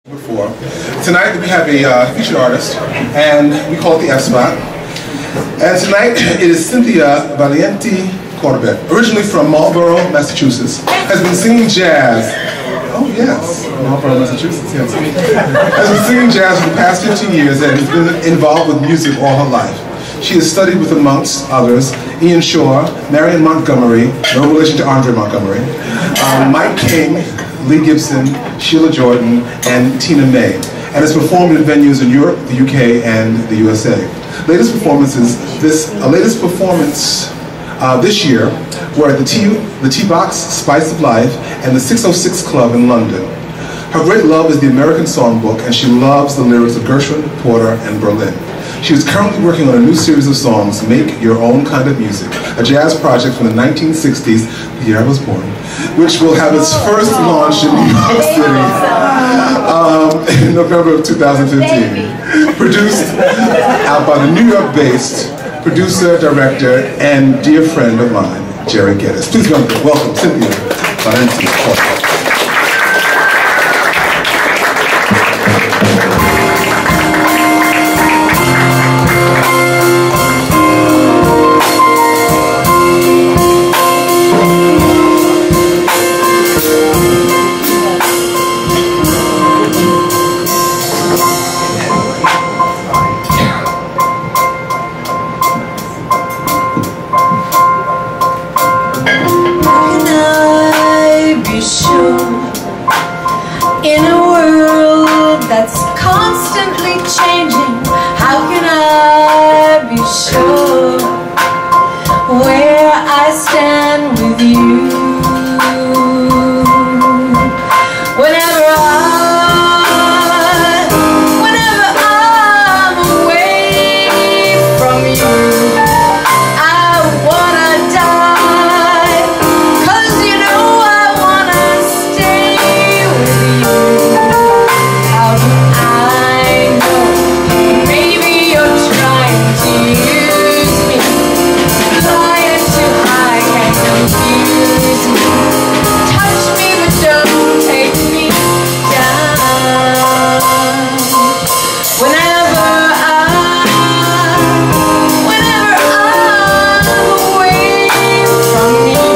Before. Tonight we have a featured artist, and we call it the F-Spot. And tonight it is Cynthia Valianti Corbett, originally from Marlborough, Massachusetts, has been singing jazz. Oh yes, Marlborough, Massachusetts, yes. Has been singing jazz for the past 15 years and has been involved with music all her life. She has studied with, amongst others, Ian Shore, Marion Montgomery, no relation to Andre Montgomery, Mike King, Lee Gibson, Sheila Jordan, and Tina May, and has performed in venues in Europe, the UK, and the USA. Latest performances this year were at the T-Box Spice of Life and the 606 Club in London. Her great love is the American Songbook, and she loves the lyrics of Gershwin, Porter, and Berlin. She is currently working on a new series of songs, Make Your Own Kind of Music, a jazz project from the 1960s, the year I was born, which will have its first launch in New York City in November of 2015. Produced out by the New York-based producer, director, and dear friend of mine, Jerry Geddes. Please welcome Cynthia Valianti Corbett. In a world that's constantly changing, how can I be sure where I stand with you? Whenever I'm away from you, I wanna die, 'cause you know I wanna stay with you. How do I know? Maybe you're trying to use me, trying to hide and confuse me. Touch me but don't take me down. Whenever I'm away from you,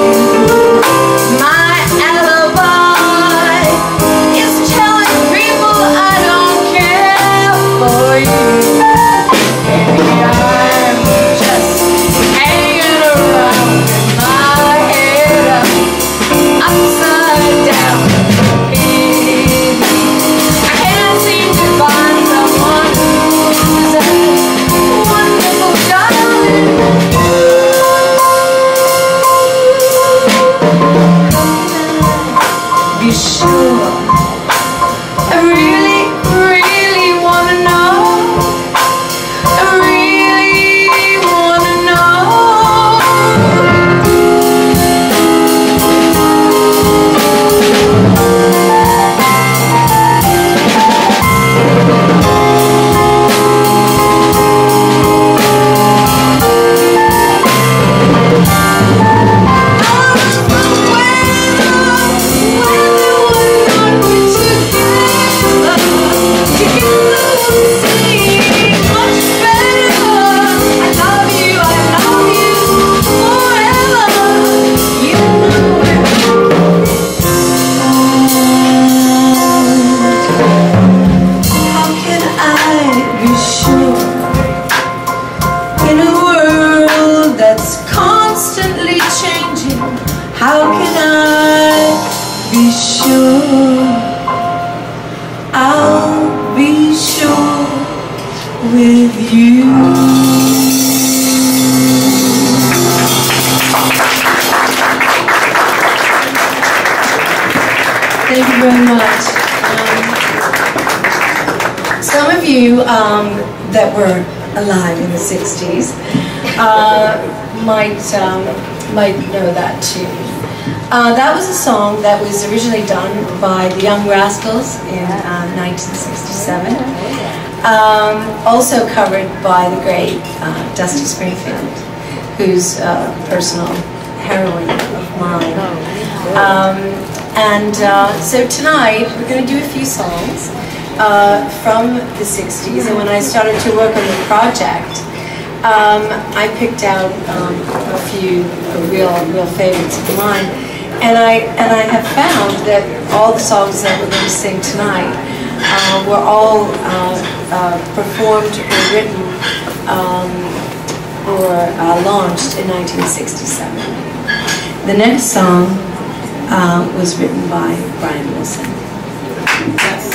my alibi is telling people I don't care for you. Maybe I'm just hanging around with my head up, upside down. Baby, I can't seem to find someone who's as wonderful, darling. Be sure. I really, really wanna know. I really wanna know. Constantly changing, how can I be sure? I'll be sure with you. Thank you very much. Some of you that were alive in the 60s might know that tune. That was a song that was originally done by the Young Rascals in 1967. Also covered by the great Dusty Springfield, who's a personal heroine of mine. So tonight we're going to do a few songs, from the 60s, and when I started to work on the project, I picked out a few real favorites of mine, and I have found that all the songs that we're going to sing tonight were all performed or written or launched in 1967. The next song was written by Brian Wilson. Yes.